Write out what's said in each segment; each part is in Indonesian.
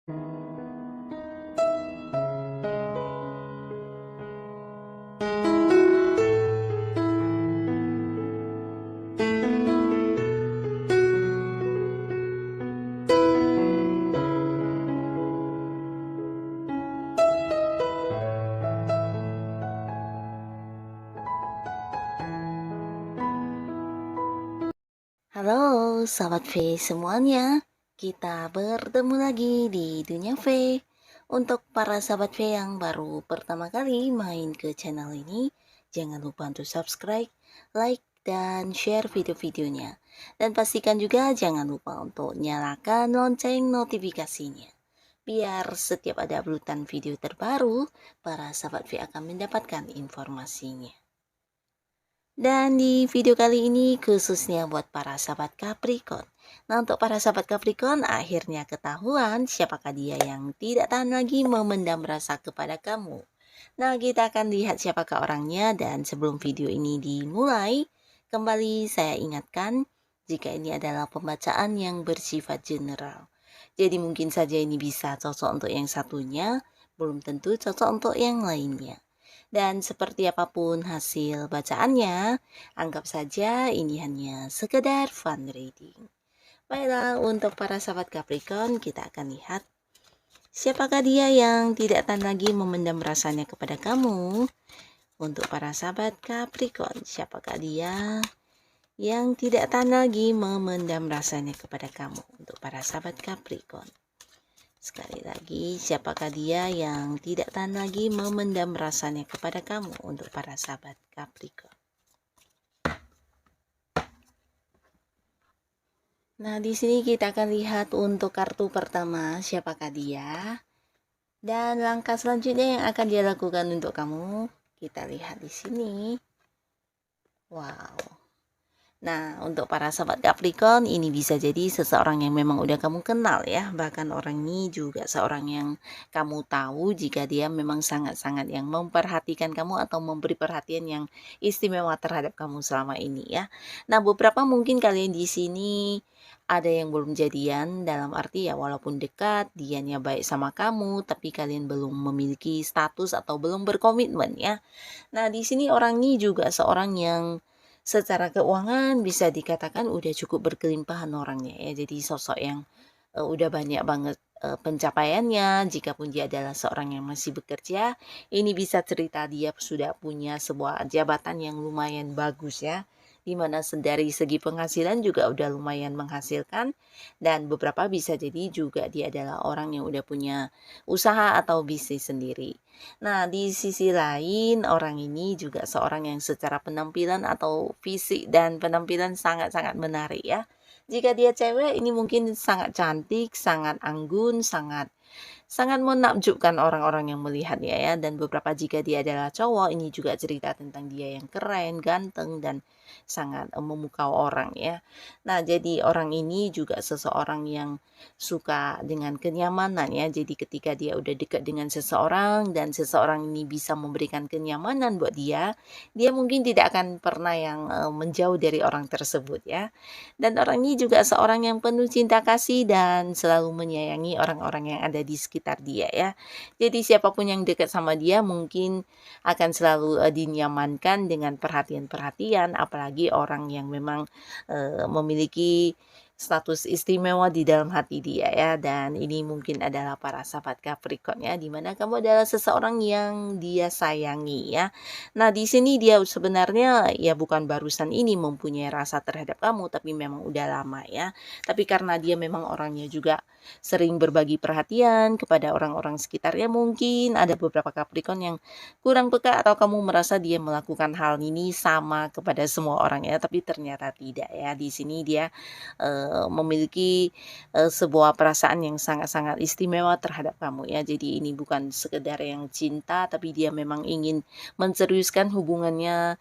Halo, sahabat V semuanya. Kita bertemu lagi di Dunia V. Untuk para sahabat V yang baru pertama kali main ke channel ini, jangan lupa untuk subscribe, like, dan share video-videonya. Dan pastikan juga jangan lupa untuk nyalakan lonceng notifikasinya. Biar setiap ada uploadan video terbaru, para sahabat V akan mendapatkan informasinya. Dan di video kali ini khususnya buat para sahabat Capricorn. Nah, untuk para sahabat Capricorn akhirnya ketahuan siapakah dia yang tidak tahan lagi memendam rasa kepada kamu. Nah, kita akan lihat siapakah orangnya, dan sebelum video ini dimulai, kembali saya ingatkan jika ini adalah pembacaan yang bersifat general. Jadi mungkin saja ini bisa cocok untuk yang satunya, belum tentu cocok untuk yang lainnya. Dan seperti apapun hasil bacaannya, anggap saja ini hanya sekedar fun reading. Baiklah, untuk para sahabat Capricorn, kita akan lihat siapakah dia yang tidak tahan lagi memendam rasanya kepada kamu. Untuk para sahabat Capricorn, siapakah dia yang tidak tahan lagi memendam rasanya kepada kamu. Untuk para sahabat Capricorn, sekali lagi, siapakah dia yang tidak tahan lagi memendam rasanya kepada kamu. Untuk para sahabat Capricorn. Nah, di sini kita akan lihat untuk kartu pertama, siapakah dia. Dan langkah selanjutnya yang akan dia lakukan untuk kamu, kita lihat di sini. Wow. Nah, untuk para sahabat Capricorn, ini bisa jadi seseorang yang memang udah kamu kenal ya. Bahkan orang ini juga seorang yang kamu tahu jika dia memang sangat-sangat yang memperhatikan kamu atau memberi perhatian yang istimewa terhadap kamu selama ini ya. Nah, beberapa mungkin kalian di sini ada yang belum jadian, dalam arti ya walaupun dekat, dianya baik sama kamu, tapi kalian belum memiliki status atau belum berkomitmen ya. Nah, di sini orang ini juga seorang yang secara keuangan bisa dikatakan udah cukup berkelimpahan orangnya ya. Jadi sosok yang udah banyak banget pencapaiannya. Jikapun dia adalah seorang yang masih bekerja, ini bisa cerita dia sudah punya sebuah jabatan yang lumayan bagus ya, dimana dari segi penghasilan juga udah lumayan menghasilkan, dan beberapa bisa jadi juga dia adalah orang yang udah punya usaha atau bisnis sendiri. Nah, di sisi lain, orang ini juga seorang yang secara penampilan atau fisik dan penampilan sangat-sangat menarik ya. Jika dia cewek, ini mungkin sangat cantik, sangat anggun, sangat sangat menakjubkan orang-orang yang melihatnya ya. Dan beberapa jika dia adalah cowok, ini juga cerita tentang dia yang keren, ganteng, dan sangat memukau orang ya. Nah, jadi orang ini juga seseorang yang suka dengan kenyamanan ya. Jadi ketika dia udah dekat dengan seseorang dan seseorang ini bisa memberikan kenyamanan buat dia mungkin tidak akan pernah yang menjauh dari orang tersebut ya. Dan orang ini juga seorang yang penuh cinta kasih dan selalu menyayangi orang-orang yang ada di sekitar dia ya. Jadi siapapun yang dekat sama dia mungkin akan selalu dinyamankan dengan perhatian-perhatian, apalagi orang yang memang memiliki status istimewa di dalam hati dia ya. Dan ini mungkin adalah para sahabat Capricorn ya, dimana kamu adalah seseorang yang dia sayangi ya. Nah, di sini dia sebenarnya ya bukan barusan ini mempunyai rasa terhadap kamu, tapi memang udah lama ya. Tapi karena dia memang orangnya juga sering berbagi perhatian kepada orang-orang sekitarnya, mungkin ada beberapa Capricorn yang kurang peka atau kamu merasa dia melakukan hal ini sama kepada semua orang ya, tapi ternyata tidak ya. Di sini dia memiliki sebuah perasaan yang sangat-sangat istimewa terhadap kamu ya. Jadi ini bukan sekedar yang cinta, tapi dia memang ingin menseriuskan hubungannya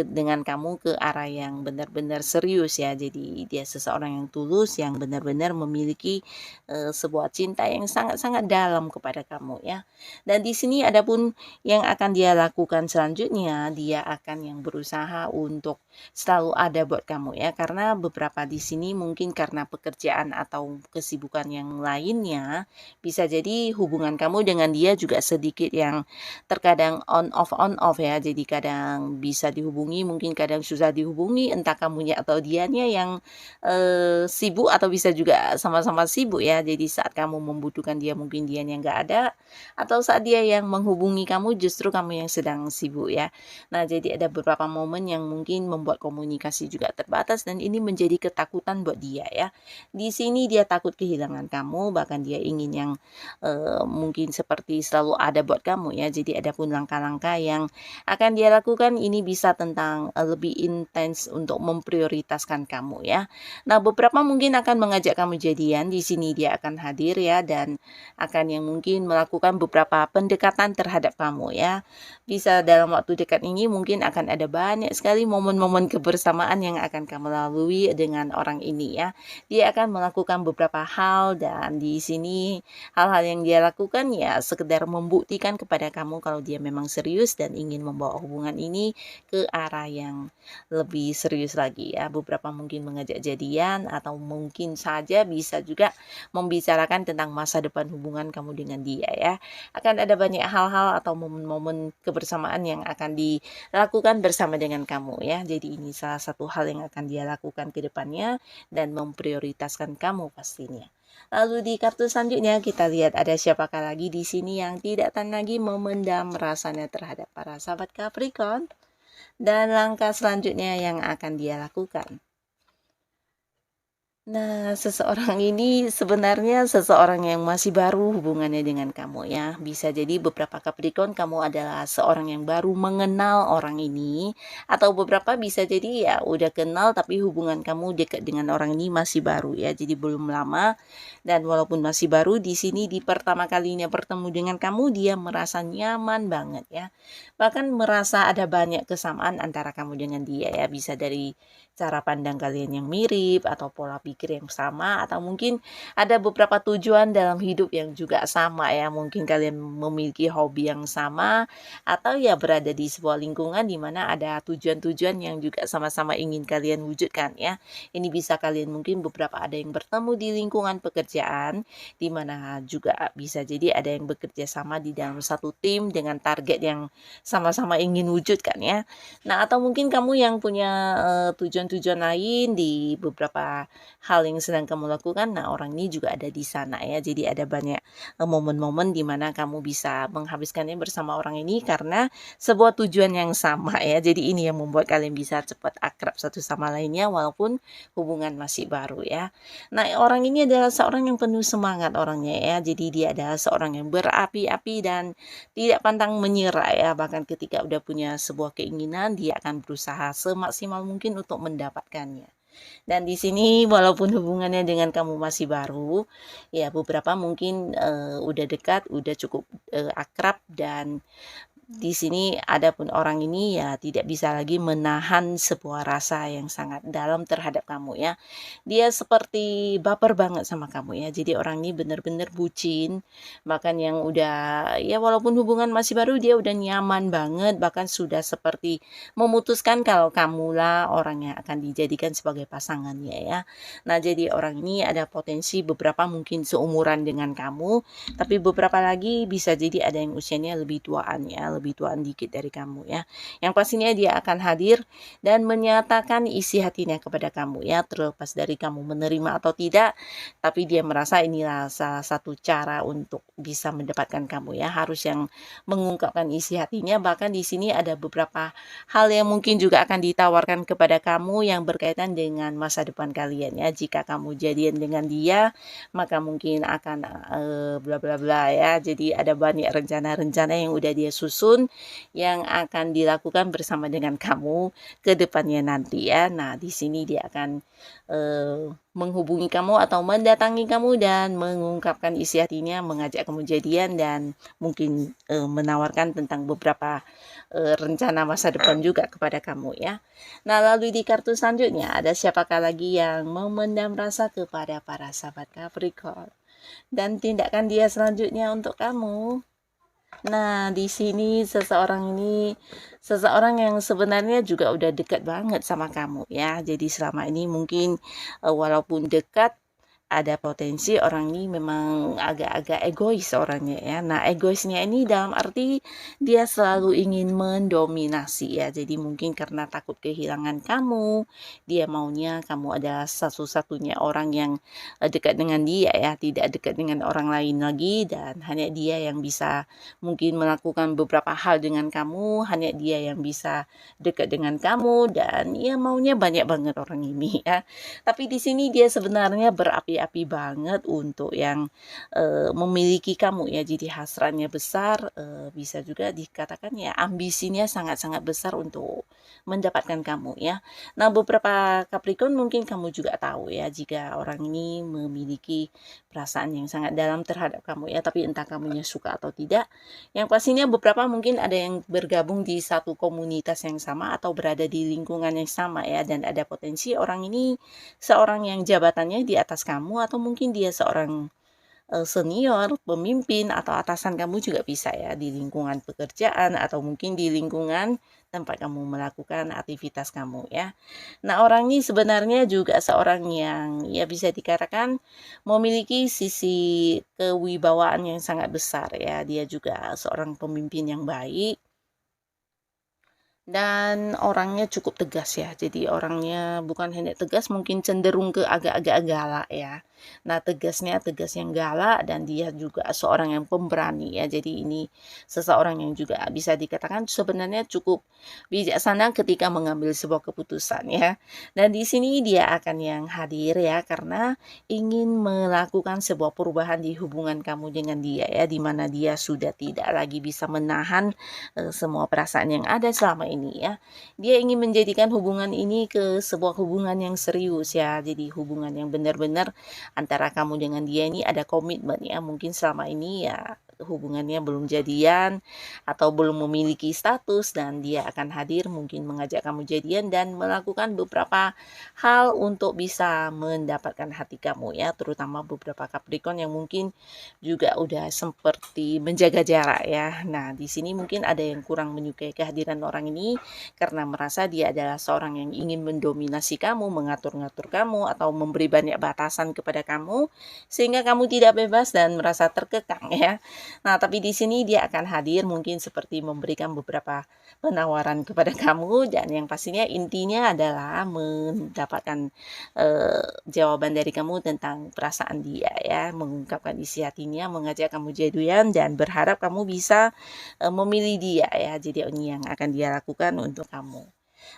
dengan kamu ke arah yang benar-benar serius ya. Jadi dia seseorang yang tulus, yang benar-benar memiliki sebuah cinta yang sangat-sangat dalam kepada kamu ya. Dan di sini adapun yang akan dia lakukan selanjutnya, dia akan yang berusaha untuk selalu ada buat kamu ya. Karena beberapa di sini mungkin mungkin karena pekerjaan atau kesibukan yang lainnya, bisa jadi hubungan kamu dengan dia juga sedikit yang terkadang on off ya. Jadi kadang bisa dihubungi, mungkin kadang susah dihubungi, entah kamunya atau dianya yang sibuk atau bisa juga sama-sama sibuk ya. Jadi saat kamu membutuhkan dia mungkin dianya nggak ada, atau saat dia yang menghubungi kamu justru kamu yang sedang sibuk ya. Nah, jadi ada beberapa momen yang mungkin membuat komunikasi juga terbatas dan ini menjadi ketakutan buat dia ya. Di sini dia takut kehilangan kamu, bahkan dia ingin yang mungkin seperti selalu ada buat kamu ya. Jadi ada pun langkah-langkah yang akan dia lakukan ini bisa tentang lebih intens untuk memprioritaskan kamu ya. Nah, beberapa mungkin akan mengajak kamu jadian, di sini dia akan hadir ya dan akan yang mungkin melakukan beberapa pendekatan terhadap kamu ya. Bisa dalam waktu dekat ini mungkin akan ada banyak sekali momen-momen kebersamaan yang akan kamu lalui dengan orang ini ya. Dia akan melakukan beberapa hal dan di sini hal-hal yang dia lakukan ya sekedar membuktikan kepada kamu kalau dia memang serius dan ingin membawa hubungan ini ke arah yang lebih serius lagi ya. Beberapa mungkin mengajak jadian atau mungkin saja bisa juga membicarakan tentang masa depan hubungan kamu dengan dia ya. Akan ada banyak hal-hal atau momen-momen kebersamaan yang akan dilakukan bersama dengan kamu ya. Jadi ini salah satu hal yang akan dia lakukan ke depannya dan memprioritaskan kamu pastinya. Lalu di kartu selanjutnya kita lihat ada siapakah lagi di sini yang tidak akan lagi memendam rasanya terhadap para sahabat Capricorn dan langkah selanjutnya yang akan dia lakukan. Nah, seseorang ini sebenarnya seseorang yang masih baru hubungannya dengan kamu ya. Bisa jadi beberapa Capricorn kamu adalah seorang yang baru mengenal orang ini, atau beberapa bisa jadi ya udah kenal tapi hubungan kamu dekat dengan orang ini masih baru ya. Jadi belum lama dan walaupun masih baru di sini di pertama kalinya bertemu dengan kamu dia merasa nyaman banget ya. Bahkan merasa ada banyak kesamaan antara kamu dengan dia ya. Bisa dari cara pandang kalian yang mirip atau pola pikir yang sama atau mungkin ada beberapa tujuan dalam hidup yang juga sama ya. Mungkin kalian memiliki hobi yang sama atau ya berada di sebuah lingkungan di mana ada tujuan-tujuan yang juga sama-sama ingin kalian wujudkan ya. Ini bisa kalian mungkin beberapa ada yang bertemu di lingkungan pekerjaan di mana juga bisa jadi ada yang bekerja sama di dalam satu tim dengan target yang sama-sama ingin wujudkan ya. Nah, atau mungkin kamu yang punya tujuan-tujuan lain di beberapa hal yang sedang kamu lakukan. Nah, orang ini juga ada di sana ya. Jadi ada banyak momen-momen di mana kamu bisa menghabiskannya bersama orang ini karena sebuah tujuan yang sama ya. Jadi ini yang membuat kalian bisa cepat akrab satu sama lainnya walaupun hubungan masih baru ya. Nah, orang ini adalah seorang yang penuh semangat orangnya ya. Jadi dia adalah seorang yang berapi-api dan tidak pantang menyerah ya. Bahkan ketika udah punya sebuah keinginan, dia akan berusaha semaksimal mungkin untuk mendapatkannya. Dan di sini walaupun hubungannya dengan kamu masih baru, ya beberapa mungkin udah dekat, udah cukup akrab dan di sini adapun orang ini ya tidak bisa lagi menahan sebuah rasa yang sangat dalam terhadap kamu ya. Dia seperti baper banget sama kamu ya. Jadi orang ini benar-benar bucin. Bahkan yang udah ya walaupun hubungan masih baru dia udah nyaman banget. Bahkan sudah seperti memutuskan kalau kamulah orang yang akan dijadikan sebagai pasangannya ya. Nah jadi orang ini ada potensi beberapa mungkin seumuran dengan kamu. Tapi beberapa lagi bisa jadi ada yang usianya lebih tuaan ya. Lebih tuaan dikit dari kamu ya. Yang pastinya dia akan hadir dan menyatakan isi hatinya kepada kamu ya, terlepas dari kamu menerima atau tidak, tapi dia merasa inilah salah satu cara untuk bisa mendapatkan kamu ya, harus yang mengungkapkan isi hatinya. Bahkan di sini ada beberapa hal yang mungkin juga akan ditawarkan kepada kamu yang berkaitan dengan masa depan kalian ya. Jika kamu jadian dengan dia, maka mungkin akan bla bla bla ya. Jadi ada banyak rencana-rencana yang udah dia susun yang akan dilakukan bersama dengan kamu ke depannya nanti ya. Nah, di sini dia akan menghubungi kamu atau mendatangi kamu dan mengungkapkan isi hatinya, mengajak kamu jadian dan mungkin menawarkan tentang beberapa rencana masa depan juga kepada kamu ya. Nah, lalu di kartu selanjutnya ada siapakah lagi yang memendam rasa kepada para sahabat Capricorn dan tindakan dia selanjutnya untuk kamu. Nah, di sini seseorang yang sebenarnya juga udah dekat banget sama kamu ya. Jadi selama ini mungkin walaupun dekat, ada potensi orang ini memang agak-agak egois orangnya ya. Nah, egoisnya ini dalam arti dia selalu ingin mendominasi ya. Jadi mungkin karena takut kehilangan kamu, dia maunya kamu adalah satu-satunya orang yang dekat dengan dia ya, tidak dekat dengan orang lain lagi, dan hanya dia yang bisa mungkin melakukan beberapa hal dengan kamu, hanya dia yang bisa dekat dengan kamu, dan ya maunya banyak banget orang ini ya. Tapi di sini dia sebenarnya berapi-api banget untuk yang memiliki kamu ya. Jadi hasratnya besar, bisa juga dikatakan ya ambisinya sangat-sangat besar untuk mendapatkan kamu ya. Nah, beberapa Capricorn mungkin kamu juga tahu ya jika orang ini memiliki perasaan yang sangat dalam terhadap kamu ya, tapi entah kamunya suka atau tidak. Yang pastinya beberapa mungkin ada yang bergabung di satu komunitas yang sama atau berada di lingkungan yang sama ya, dan ada potensi orang ini seorang yang jabatannya di atas kamu, atau mungkin dia seorang senior, pemimpin, atau atasan kamu juga bisa ya, di lingkungan pekerjaan atau mungkin di lingkungan tempat kamu melakukan aktivitas kamu ya. Nah, orang ini sebenarnya juga seorang yang ya bisa dikatakan memiliki sisi kewibawaan yang sangat besar ya. Dia juga seorang pemimpin yang baik, dan orangnya cukup tegas ya. Jadi orangnya bukan hanya tegas, mungkin cenderung ke agak-agak galak ya. Nah, tegas yang galak, dan dia juga seorang yang pemberani ya. Jadi ini seseorang yang juga bisa dikatakan sebenarnya cukup bijaksana ketika mengambil sebuah keputusan ya. Dan di sini dia akan yang hadir ya, karena ingin melakukan sebuah perubahan di hubungan kamu dengan dia ya, di mana dia sudah tidak lagi bisa menahan semua perasaan yang ada selama ini ya. Dia ingin menjadikan hubungan ini ke sebuah hubungan yang serius ya. Jadi hubungan yang benar-benar antara kamu dengan dia ini ada komitmen ya. Mungkin selama ini ya hubungannya belum jadian atau belum memiliki status, dan dia akan hadir mungkin mengajak kamu jadian dan melakukan beberapa hal untuk bisa mendapatkan hati kamu ya, terutama beberapa Capricorn yang mungkin juga udah seperti menjaga jarak ya. Nah, di sini mungkin ada yang kurang menyukai kehadiran orang ini karena merasa dia adalah seorang yang ingin mendominasi kamu, mengatur-ngatur kamu, atau memberi banyak batasan kepada kamu sehingga kamu tidak bebas dan merasa terkekang ya. Nah, tapi di sini dia akan hadir mungkin seperti memberikan beberapa penawaran kepada kamu, dan yang pastinya intinya adalah mendapatkan jawaban dari kamu tentang perasaan dia ya, mengungkapkan isi hatinya, mengajak kamu jadian, dan berharap kamu bisa memilih dia ya. Jadi ini yang akan dia lakukan untuk kamu.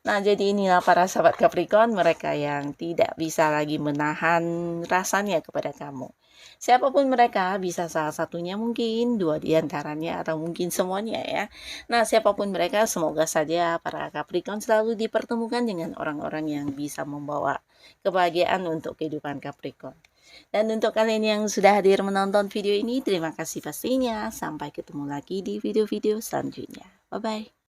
Nah, jadi inilah para sahabat Capricorn, mereka yang tidak bisa lagi menahan rasanya kepada kamu. Siapapun mereka, bisa salah satunya, mungkin dua di antaranya, atau mungkin semuanya ya. Nah, siapapun mereka, semoga saja para Capricorn selalu dipertemukan dengan orang-orang yang bisa membawa kebahagiaan untuk kehidupan Capricorn. Dan untuk kalian yang sudah hadir menonton video ini, terima kasih pastinya. Sampai ketemu lagi di video-video selanjutnya. Bye-bye.